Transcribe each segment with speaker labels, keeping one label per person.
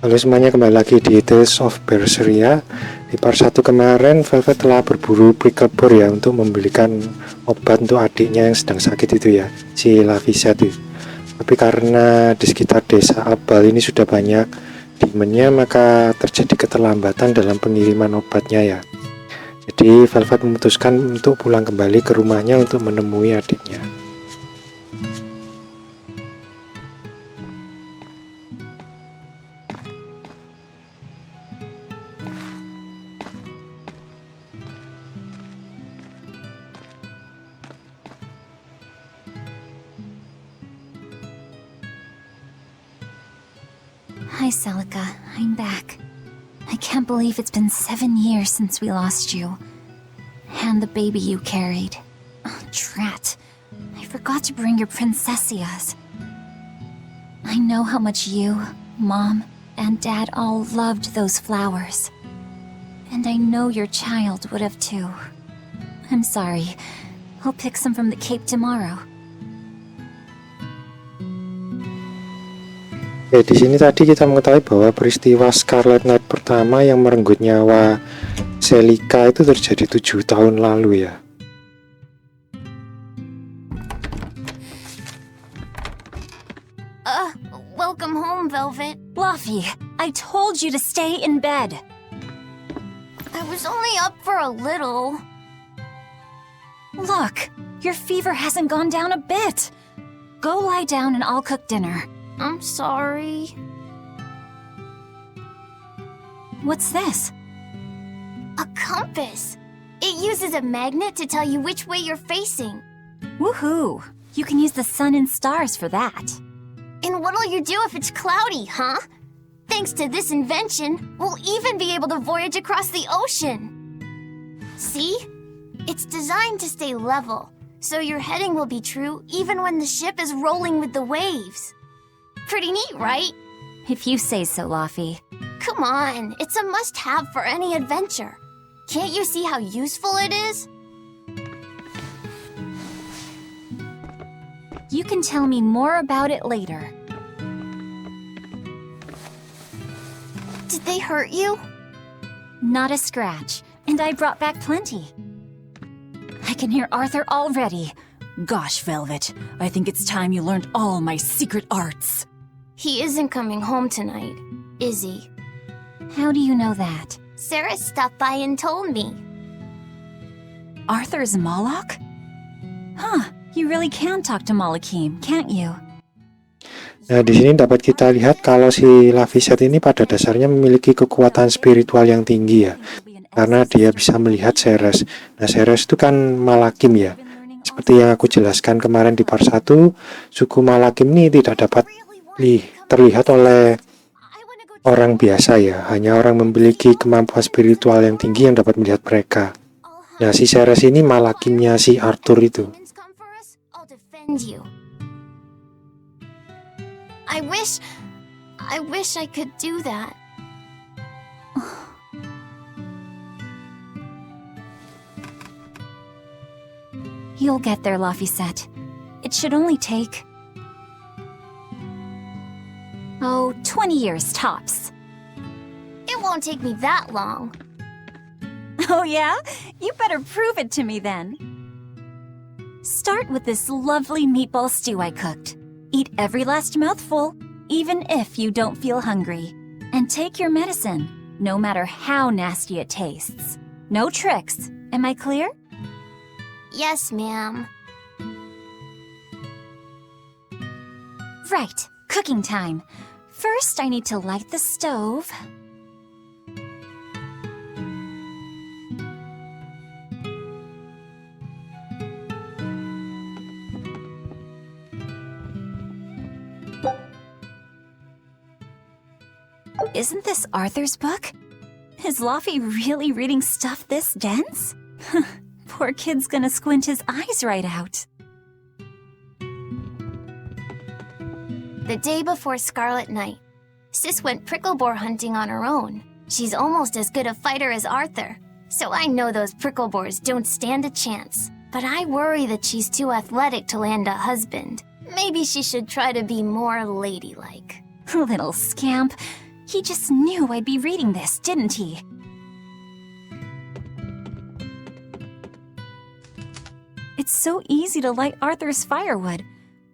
Speaker 1: Halo semuanya, kembali lagi di Tales of Berseria. Di part 1 kemarin, Velvet telah berburu prickle boar ya untuk membelikan obat untuk adiknya yang sedang sakit itu ya, si Laphi itu. Tapi karena di sekitar desa Abal ini sudah banyak demonnya, maka terjadi keterlambatan dalam pengiriman obatnya ya. Jadi Velvet memutuskan untuk pulang kembali ke rumahnya untuk menemui adiknya.
Speaker 2: Hi, Celica. I'm back. I can't believe it's been 7 years since we lost you. And the baby you carried. Oh, drat. I forgot to bring your Princessias. I know how much you, Mom, and Dad all loved those flowers. And I know your child would have too. I'm sorry. I'll pick some from the Cape tomorrow.
Speaker 1: Oke, di sini tadi kita mengetahui bahwa peristiwa Scarlet Night pertama yang merenggut nyawa Celica itu terjadi 7 tahun lalu ya.
Speaker 2: Welcome home, Velvet. Laphi, I told you to stay in bed. I was only up for a little. Look, your fever hasn't gone down a bit. Go lie down and I'll cook dinner. I'm sorry. What's this? A compass. It uses a magnet to tell you which way you're facing. Woohoo! You can use the sun and stars for that. And what'll you do if it's cloudy, huh? Thanks to this invention, we'll even be able to voyage across the ocean. See? It's designed to stay level, so your heading will be true even when the ship is rolling with the waves. Pretty neat, right? If you say so, Laphi. Come on, it's a must-have for any adventure. Can't you see how useful it is? You can tell me more about it later. Did they hurt you? Not a scratch, and I brought back plenty. I can hear Arthur already.
Speaker 3: Gosh, Velvet, I think it's time you learned all my secret arts.
Speaker 2: He isn't coming home tonight, is he? How do you know that? Sarah stopped by and told me.
Speaker 3: Arthur's Moloch? Huh, you really can talk to Malakim, can't you?
Speaker 1: Nah, di sini dapat kita lihat kalau si Laphi ini pada dasarnya memiliki kekuatan spiritual yang tinggi ya. Karena dia bisa melihat Ceres. Nah, Ceres itu kan Malakim ya. Seperti yang aku jelaskan kemarin di part 1, suku Malakim ini tidak dapat terlihat oleh orang biasa ya. Hanya orang memiliki kemampuan spiritual yang tinggi yang dapat melihat mereka. Nah, si Ceres ini Malakimnya si Arthur itu.
Speaker 2: I wish I could do that. You'll get there, Laphi. It should only take 20 years tops. It won't take me that long.
Speaker 3: Oh yeah? You better prove it to me then.
Speaker 2: Start with this lovely meatball stew I cooked. Eat every last mouthful, even if you don't feel hungry. And take your medicine, no matter how nasty it tastes. No tricks. Am I clear? Yes, ma'am. Right, cooking time. First, I need to light the stove. Isn't this Arthur's book? Is Laphi really reading stuff this dense? Poor kid's gonna squint his eyes right out. The day before Scarlet Night, Sis went prickle boar hunting on her own. She's almost as good a fighter as Arthur, so I know those prickle boars don't stand a chance. But I worry that she's too athletic to land a husband. Maybe she should try to be more ladylike. Little scamp.
Speaker 3: He just knew I'd be reading this, didn't he? It's so easy to light Arthur's firewood.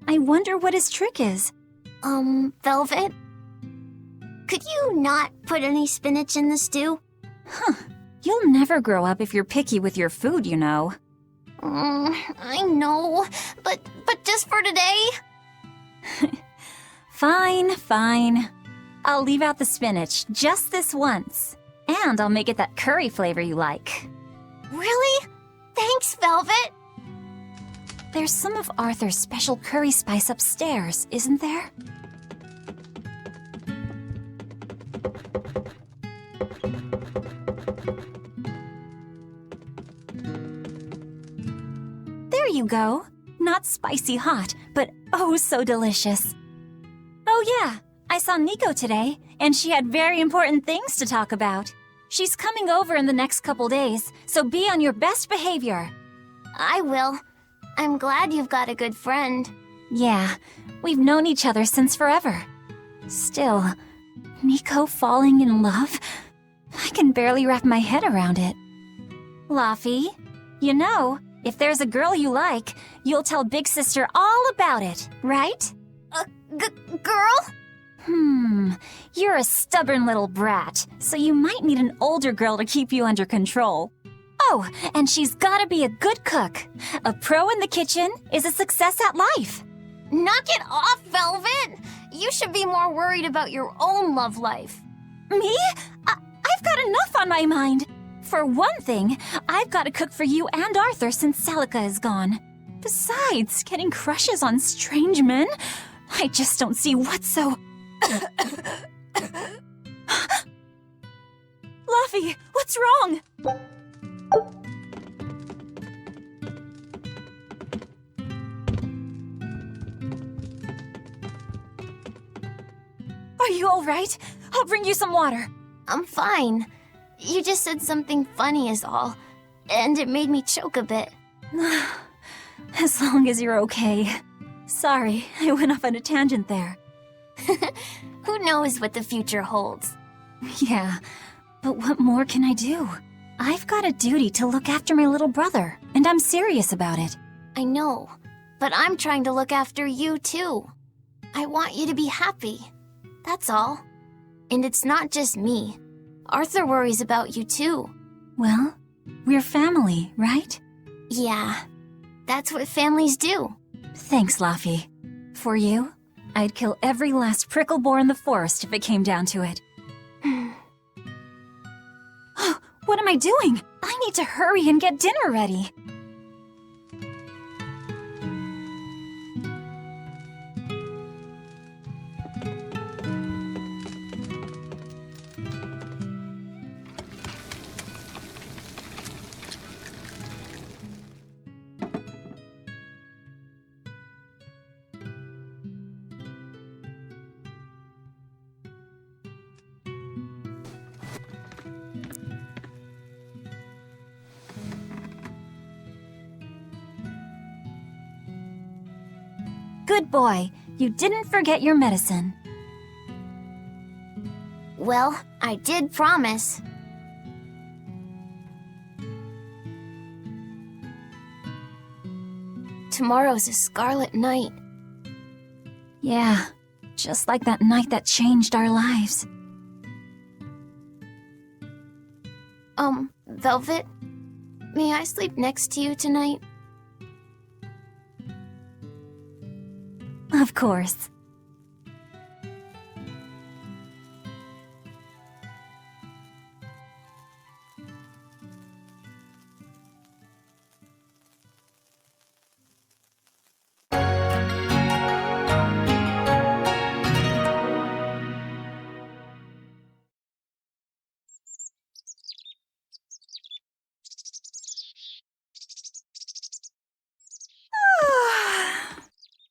Speaker 3: I wonder what his trick is.
Speaker 2: Velvet? Could you not put any spinach in the stew?
Speaker 3: Huh. You'll never grow up if you're picky with your food, you know.
Speaker 2: I know, but just for today?
Speaker 3: Fine, fine. I'll leave out the spinach just this once. And I'll make it that curry flavor you like.
Speaker 2: Really? Thanks, Velvet.
Speaker 3: There's some of Arthur's special curry spice upstairs, isn't there? There you go. Not spicy hot, but oh so delicious. Oh yeah, I saw Nico today, and she had very important things to talk about. She's coming over in the next couple days, so be on your best behavior.
Speaker 2: I will. I'm glad you've got a good friend.
Speaker 3: Yeah, we've known each other since forever. Still, Nico falling in love? I can barely wrap my head around it. Laphi, you know, if there's a girl you like, you'll tell Big Sister all about it, right?
Speaker 2: Girl?
Speaker 3: You're a stubborn little brat, so you might need an older girl to keep you under control. Oh, and she's gotta be a good cook. A pro in the kitchen is a success at life.
Speaker 2: Knock it off, Velvet! You should be more worried about your own love life.
Speaker 3: Me? I've got enough on my mind. For one thing, I've got to cook for you and Arthur since Celica is gone. Besides, getting crushes on strange men? I just don't see what's so... Laphi, what's wrong? Are you all right? I'll bring you some water.
Speaker 2: I'm fine. You just said something funny is all, and it made me choke a bit.
Speaker 3: As long as you're okay. Sorry, I went off on a tangent there.
Speaker 2: Who knows what the future holds?
Speaker 3: Yeah, but what more can I do? I've got a duty to look after my little brother, and I'm serious about it.
Speaker 2: I know, but I'm trying to look after you too. I want you to be happy. That's all. And it's not just me. Arthur worries about you too.
Speaker 3: Well, we're family, right?
Speaker 2: Yeah, that's what families do.
Speaker 3: Thanks, Laphi. For you, I'd kill every last prickle boar in the forest if it came down to it. What am I doing? I need to hurry and get dinner ready. Good boy. You didn't forget your medicine.
Speaker 2: Well, I did promise. Tomorrow's a scarlet night.
Speaker 3: Yeah, just like that night that changed our lives.
Speaker 2: Velvet, may I sleep next to you tonight?
Speaker 3: Of course.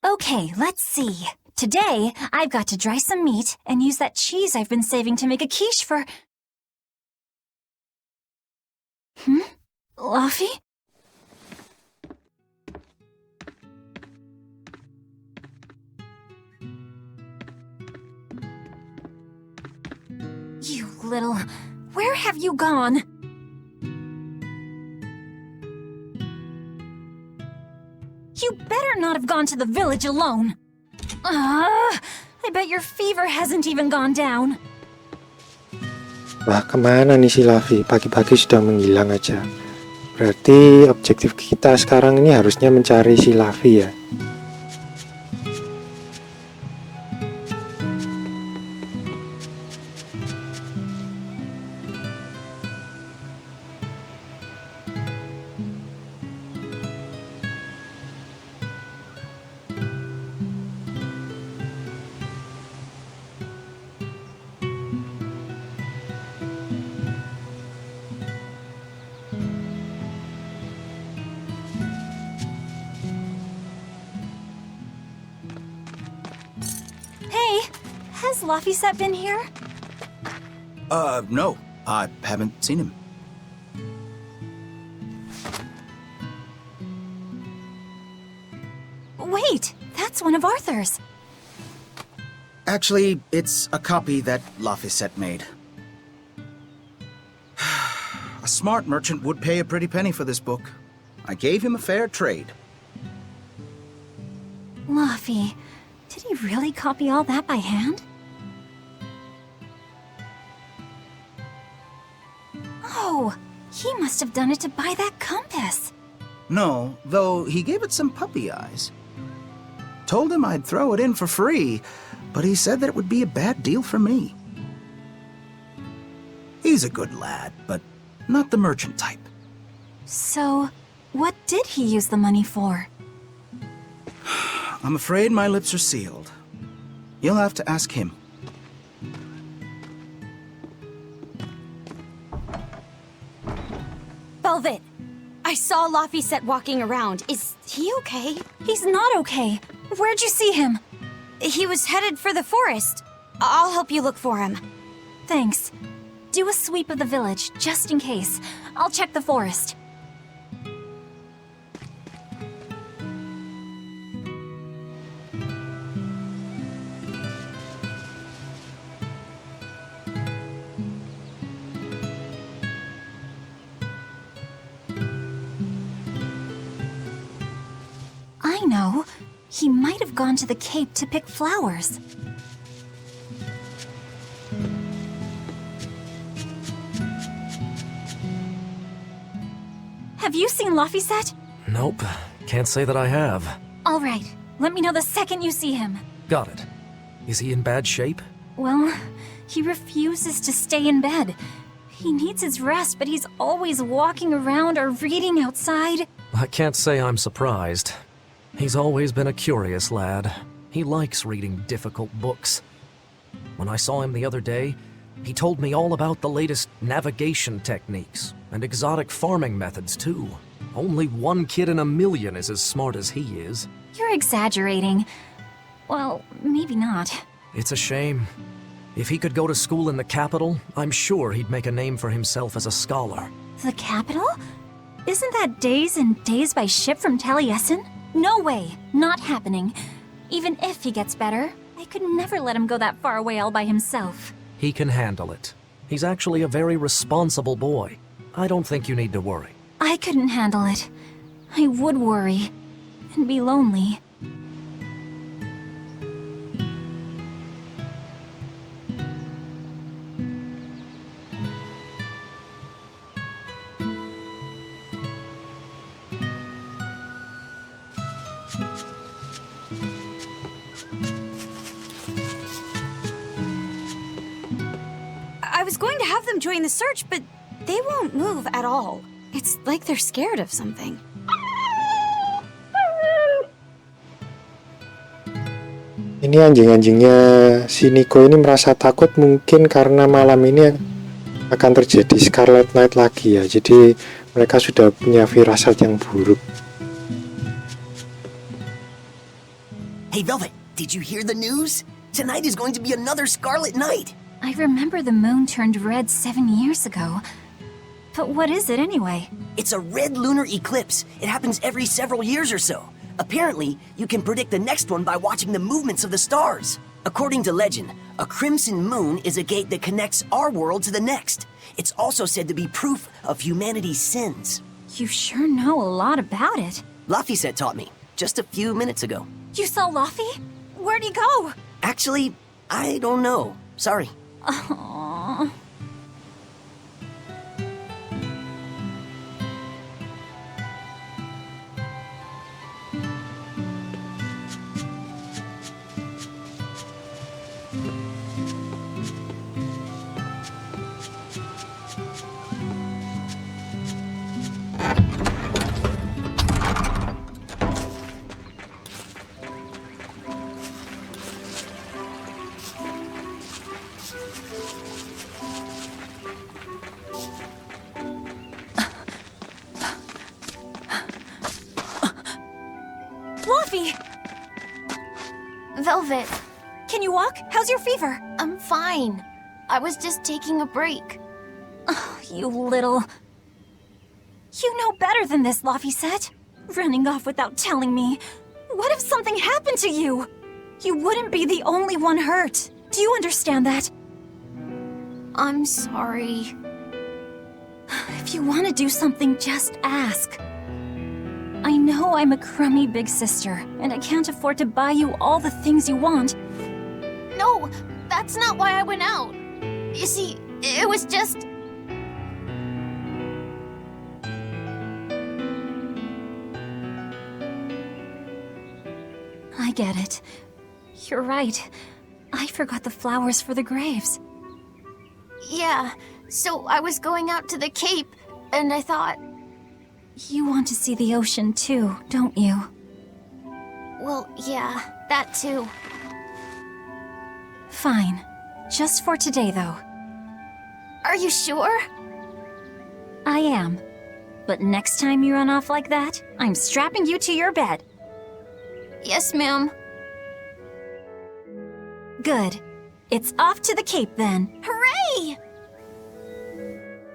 Speaker 3: Okay, let's see. Today, I've got to dry some meat and use that cheese I've been saving to make a quiche for... Laphi? little... Where have you gone? You better not have gone to the village alone. I bet your fever hasn't even gone down.
Speaker 1: Wah, kemana nih si Laphi? Pagi-pagi sudah menghilang aja. Berarti objektif kita sekarang ini harusnya mencari si Laphi ya.
Speaker 3: Has Laphi been here?
Speaker 4: No. I haven't seen him.
Speaker 3: Wait, that's one of Arthur's.
Speaker 4: Actually, it's a copy that Laphi made. A smart merchant would pay a pretty penny for this book. I gave him a fair trade.
Speaker 3: Laphi, did he really copy all that by hand? Oh, he must have done it to buy that compass.
Speaker 4: No, though he gave it some puppy eyes. Told him I'd throw it in for free, but he said that it would be a bad deal for me. He's a good lad, but not the merchant type.
Speaker 3: So, what did he use the money for?
Speaker 4: I'm afraid my lips are sealed. You'll have to ask him.
Speaker 2: Velvet, I saw Laphi walking around. Is he okay?
Speaker 3: He's not okay. Where'd you see him?
Speaker 2: He was headed for the forest. I'll help you look for him.
Speaker 3: Thanks. Do a sweep of the village, just in case. I'll check the forest. I know. He might have gone to the cape to pick flowers. Have you seen Laphi?
Speaker 5: Nope. Can't say that I have.
Speaker 3: All right. Let me know the second you see him.
Speaker 5: Got it. Is he in bad shape?
Speaker 3: Well, he refuses to stay in bed. He needs his rest, but he's always walking around or reading outside.
Speaker 5: I can't say I'm surprised. He's always been a curious lad. He likes reading difficult books. When I saw him the other day, he told me all about the latest navigation techniques and exotic farming methods, too. Only one kid in a million is as smart as he is.
Speaker 3: You're exaggerating. Well, maybe not.
Speaker 5: It's a shame. If he could go to school in the capital, I'm sure he'd make a name for himself as a scholar.
Speaker 3: The capital? Isn't that days and days by ship from Taliesin? No way. Not happening. Even if he gets better, I could never let him go that far away all by himself.
Speaker 5: He can handle it. He's actually a very responsible boy. I don't think you need to worry.
Speaker 3: I couldn't handle it. I would worry. And be lonely.
Speaker 2: I was going to have them join the search, but they won't move at all. It's like they're scared of something.
Speaker 1: Ini anjing-anjingnya si Nico ini merasa takut mungkin karena malam ini akan terjadi Scarlet Night lagi ya. Jadi mereka sudah punya firasat yang buruk.
Speaker 6: Hey Velvet, did you hear the news? Tonight is going to be another Scarlet Night.
Speaker 3: I remember the moon turned red 7 years ago. But what is it anyway?
Speaker 6: It's a red lunar eclipse. It happens every several years or so. Apparently, you can predict the next one by watching the movements of the stars. According to legend, A crimson moon is a gate that connects our world to the next. It's also said to be proof of humanity's sins.
Speaker 3: You sure know a lot about it.
Speaker 6: Laphi said taught me, just a few minutes ago.
Speaker 3: You saw Laphi? Where'd he go?
Speaker 6: Actually, I don't know. Sorry.
Speaker 3: Aww. Laphi!
Speaker 2: Velvet,
Speaker 3: Can you walk? How's your fever?
Speaker 2: I'm fine. I was just taking a break.
Speaker 3: Oh, you little... You know better than this, Laphi said. Running off without telling me. What if something happened to you? You wouldn't be the only one hurt. Do you understand that?
Speaker 2: I'm sorry.
Speaker 3: If you want to do something, just ask. I know I'm a crummy big sister, and I can't afford to buy you all the things you want.
Speaker 2: No, that's not why I went out. You see, it was just...
Speaker 3: I get it. You're right. I forgot the flowers for the graves.
Speaker 2: Yeah, so I was going out to the Cape, and I thought,
Speaker 3: You want to see the ocean too, don't you?
Speaker 2: well, yeah, that too.
Speaker 3: Fine. Just for today, though.
Speaker 2: Are you sure?
Speaker 3: I am. But next time you run off like that, I'm strapping you to your bed.
Speaker 2: Yes, ma'am.
Speaker 3: Good. It's off to the Cape then.
Speaker 2: Hooray!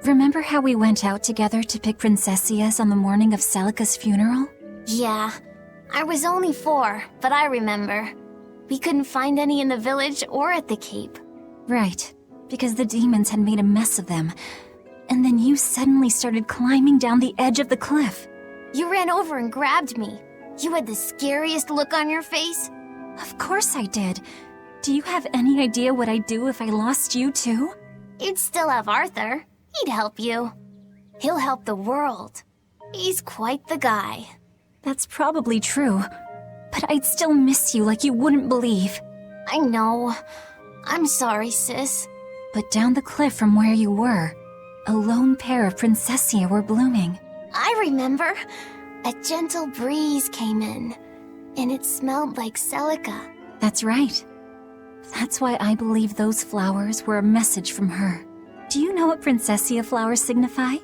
Speaker 3: Remember how we went out together to pick Princessias on the morning of Celica's funeral?
Speaker 2: Yeah, I was only 4, but I remember. We couldn't find any in the village or at the Cape.
Speaker 3: Right, because the demons had made a mess of them. And then you suddenly started climbing down the edge of the cliff.
Speaker 2: You ran over and grabbed me. You had the scariest look on your face.
Speaker 3: Of course I did. Do you have any idea what I'd do if I lost you too?
Speaker 2: You'd still have Arthur. He'd help you. He'll help the world. He's quite the guy.
Speaker 3: That's probably true. But I'd still miss you like you wouldn't believe.
Speaker 2: I know. I'm sorry, sis.
Speaker 3: But down the cliff from where you were, a lone pair of Princessia were blooming.
Speaker 2: I remember. A gentle breeze came in, and it smelled like Celica.
Speaker 3: That's right. That's why I believe those flowers were a message from her. Do you know what Princessia flowers signify?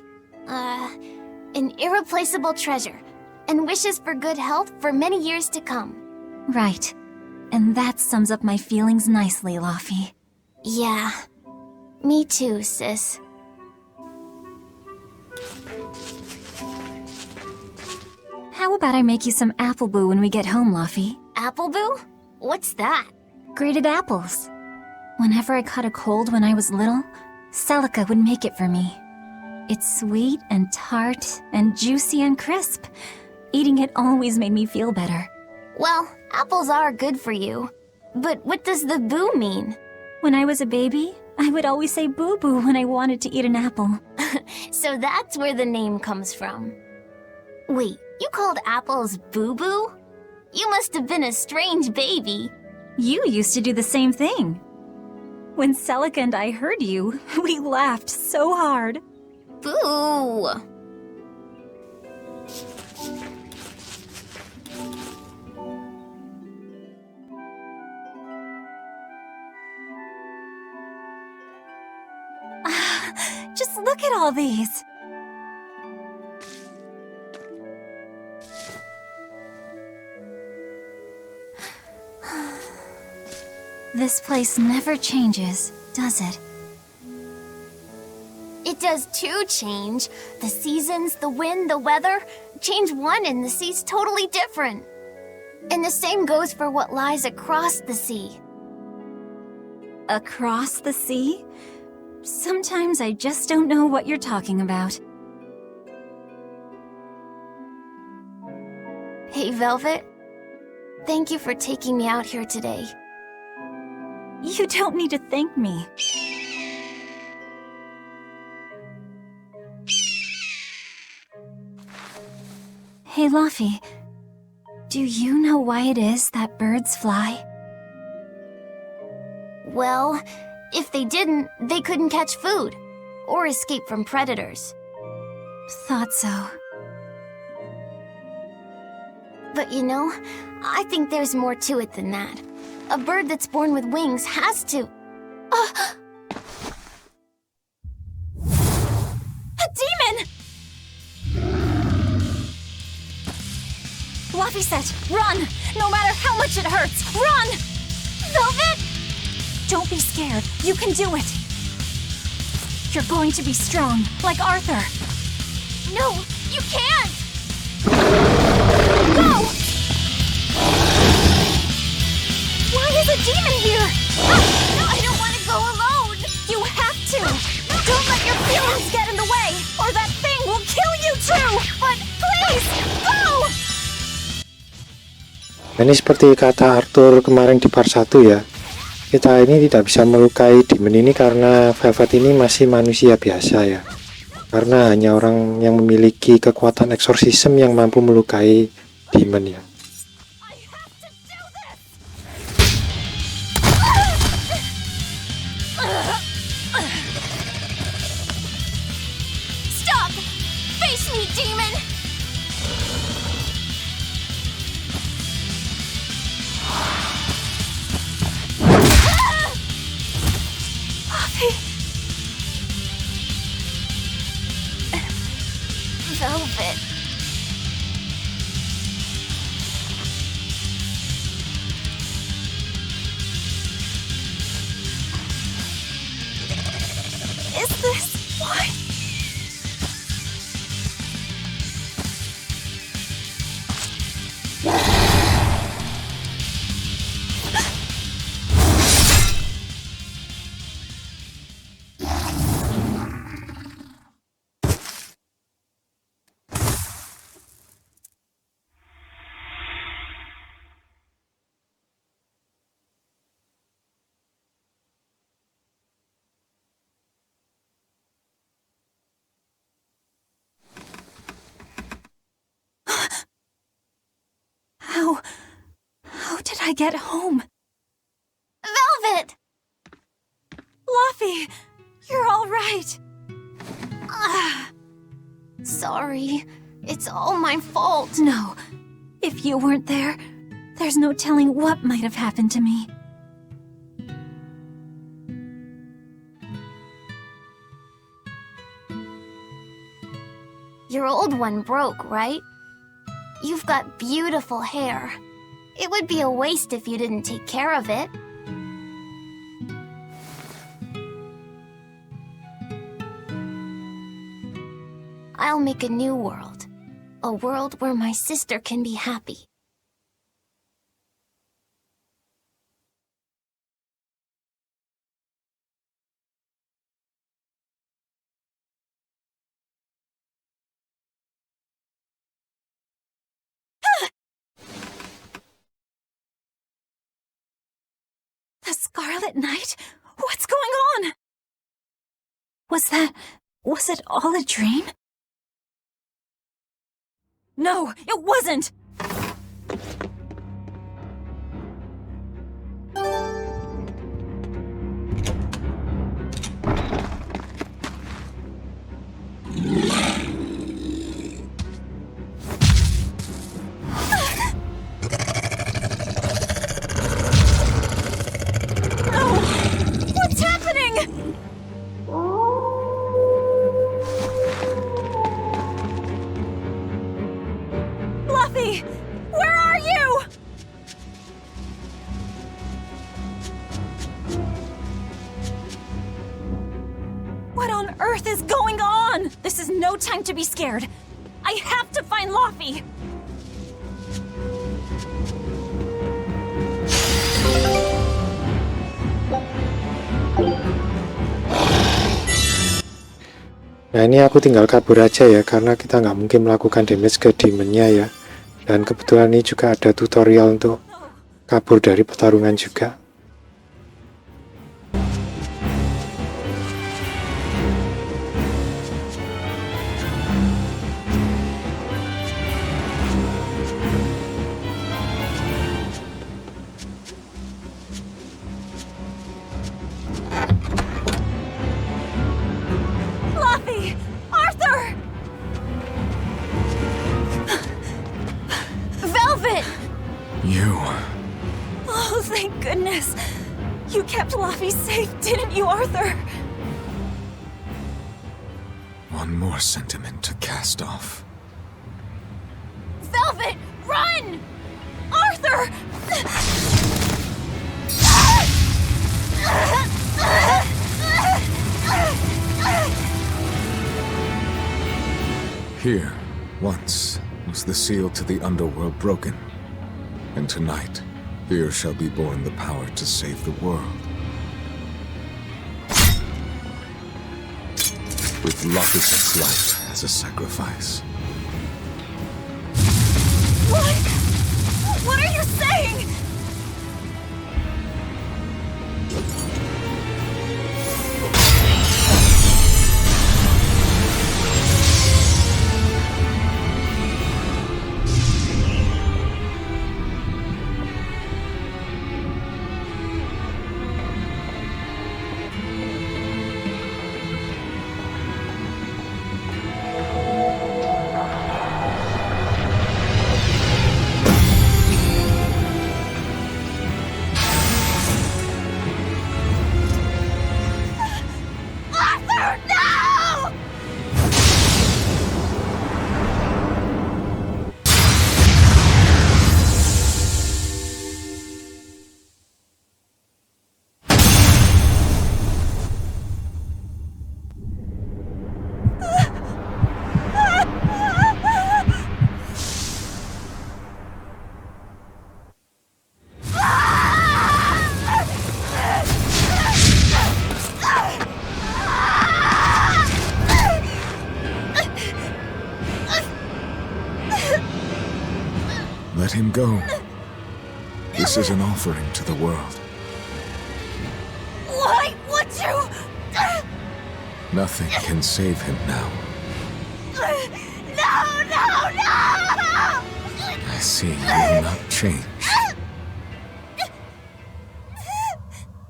Speaker 2: An irreplaceable treasure, and wishes for good health for many years to come.
Speaker 3: Right. And that sums up my feelings nicely, Laphi.
Speaker 2: Yeah. Me too, sis.
Speaker 3: How about I make you some apple boo when we get home, Laphi?
Speaker 2: Appleboo? What's that?
Speaker 3: Grated apples. Whenever I caught a cold when I was little, Celica would make it for me. It's sweet and tart and juicy and crisp. Eating it always made me feel better.
Speaker 2: Well, apples are good for you. But what does the boo mean?
Speaker 3: When I was a baby, I would always say boo-boo when I wanted to eat an apple.
Speaker 2: So that's where the name comes from. Wait, you called apples boo-boo? You must have been a strange baby.
Speaker 3: You used to do the same thing. When Celica and I heard you, we laughed so hard.
Speaker 2: Boo!
Speaker 3: Just look at all these. This place never changes, does it?
Speaker 2: It does too change. The seasons, the wind, the weather. Change one and the sea's totally different. And the same goes for what lies across the sea.
Speaker 3: Across the sea? Sometimes I just don't know what you're talking about.
Speaker 2: Hey, Velvet. Thank you for taking me out here today.
Speaker 3: You don't need to thank me. Hey, Laphi. Do you know why it is that birds fly?
Speaker 2: Well, if they didn't, they couldn't catch food or escape from predators.
Speaker 3: Thought so.
Speaker 2: But you know, I think there's more to it than that. A bird that's born with wings has to...
Speaker 3: A demon! Laphi said, run! No matter how much it hurts, run!
Speaker 2: Velvet?
Speaker 3: Don't be scared. You can do it. You're going to be strong, like Arthur.
Speaker 2: No, you can't!
Speaker 3: Go! Why is a demon here?
Speaker 2: No, I don't want to go alone!
Speaker 3: You have to! Don't let your feelings get in the way, or that thing will kill you too!
Speaker 2: But please, go!
Speaker 1: Ini seperti kata Arthur kemarin di part 1 ya. Kita ini tidak bisa melukai demon ini karena Velvet ini masih manusia biasa ya. Karena hanya orang yang memiliki kekuatan eksorsisme yang mampu melukai demon ya.
Speaker 2: Stop! Face me, demon! Velvet.
Speaker 3: Is this why? How did I get home?
Speaker 2: Velvet!
Speaker 3: Laphi, you're all right.
Speaker 2: Sorry. It's all my fault.
Speaker 3: No, if you weren't there, there's no telling what might have happened to me.
Speaker 2: Your old one broke, right? You've got beautiful hair. It would be a waste if you didn't take care of it. I'll make a new world. A world where my sister can be happy.
Speaker 3: The Scarlet Knight? What's going on? Was it all a dream? No, it wasn't! What's happening? Laphi, where are you? What on earth is going on? This is no time to be scared. I have to find Laphi.
Speaker 1: Nah ini aku tinggal kabur aja ya, karena kita nggak mungkin melakukan damage ke demonnya ya. Dan kebetulan ini juga ada tutorial untuk kabur dari pertarungan juga.
Speaker 3: Laphi! Arthur!
Speaker 2: Velvet!
Speaker 7: You.
Speaker 3: Oh, thank goodness. You kept Laphi safe, didn't you, Arthur?
Speaker 7: One more sentiment to cast off.
Speaker 2: Velvet, run!
Speaker 3: Arthur!
Speaker 7: Here, once, was the seal to the underworld broken. And tonight, here shall be born the power to save the world. With Laphis's life as a sacrifice.
Speaker 3: What? What are you saying?
Speaker 7: Let him go. This is an offering to the world.
Speaker 3: Why would you?
Speaker 7: Nothing can save him now.
Speaker 3: No, no, no!
Speaker 7: I see you will not change.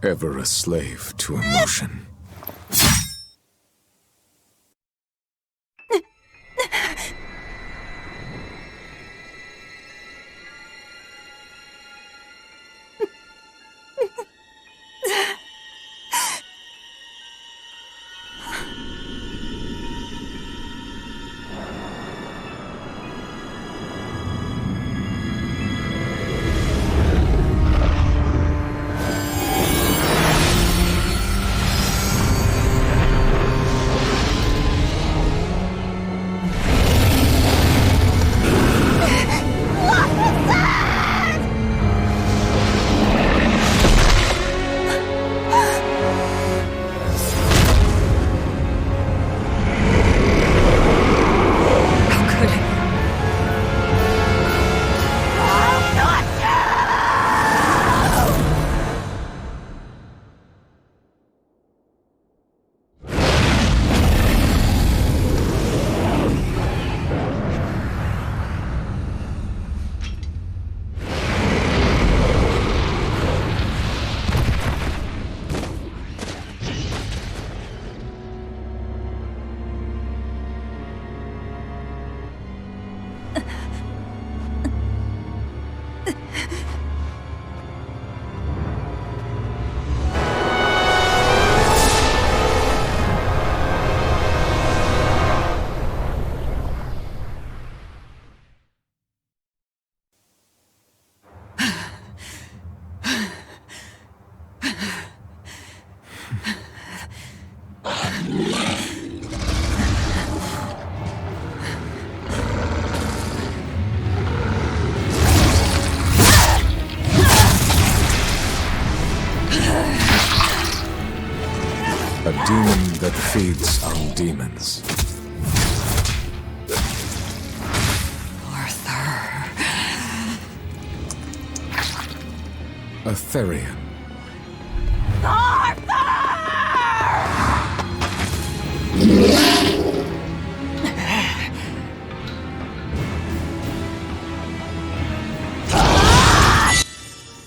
Speaker 7: Ever a slave to emotion. A demon that feeds on demons. A Therion.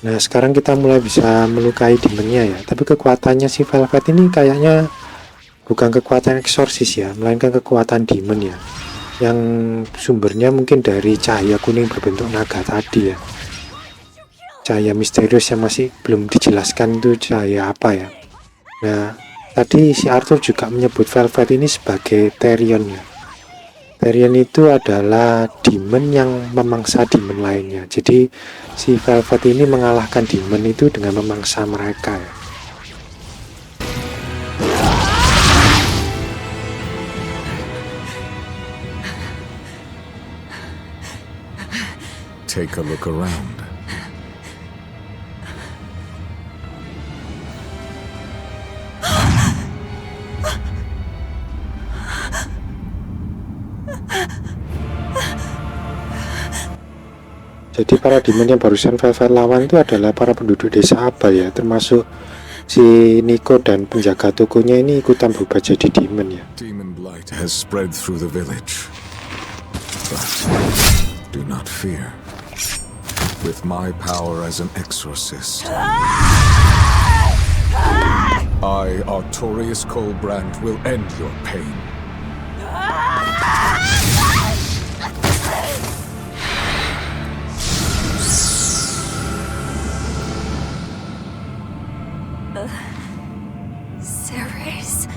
Speaker 1: Nah, sekarang kita mulai bisa melukai demonnya ya. Tapi kekuatannya si Velvet ini kayaknya bukan kekuatan eksorsis ya, melainkan kekuatan demon ya. Yang sumbernya mungkin dari cahaya kuning berbentuk naga tadi ya. Cahaya misterius yang masih belum dijelaskan itu cahaya apa ya. Nah, tadi si Arthur juga menyebut Velvet ini sebagai Therion ya. Therion itu adalah demon yang memangsa demon lainnya. Jadi si Velvet ini mengalahkan demon itu dengan memangsa mereka ya.
Speaker 7: Take a look around.
Speaker 1: Jadi para demon yang barusan Velvet lawan itu adalah para penduduk desa Abal ya, termasuk si Nico dan penjaga tokonya ini ikutan berubah jadi demon ya.
Speaker 7: Demon blight has spread through the village. But do not fear. With my power as an exorcist, I, Artorius Colbrand, will end your pain.
Speaker 3: Ceres.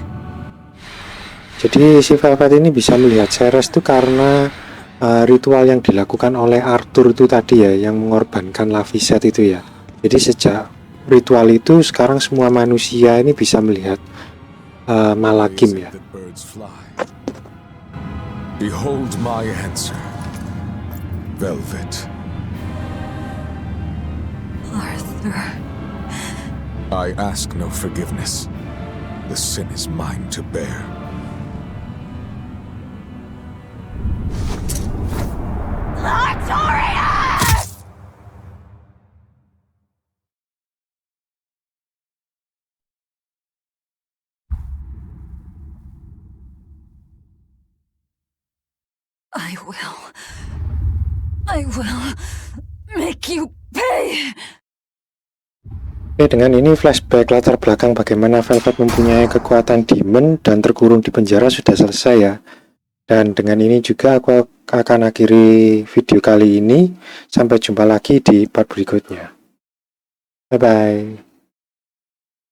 Speaker 1: Jadi si Velvet ini bisa melihat Ceres itu karena ritual yang dilakukan oleh Arthur itu tadi ya, yang mengorbankan Laphi itu ya. Jadi sejak ritual itu sekarang semua manusia ini bisa melihat Malakim ya.
Speaker 7: Behold my answer, Velvet.
Speaker 3: Arthur.
Speaker 7: I ask no forgiveness. The sin is mine to bear.
Speaker 3: I will make you pay.
Speaker 1: Oke, dengan ini flashback latar belakang bagaimana Velvet mempunyai kekuatan demon dan terkurung di penjara sudah selesai ya. Dan dengan ini juga aku akan akhiri video kali ini. Sampai jumpa lagi di part berikutnya. Bye bye.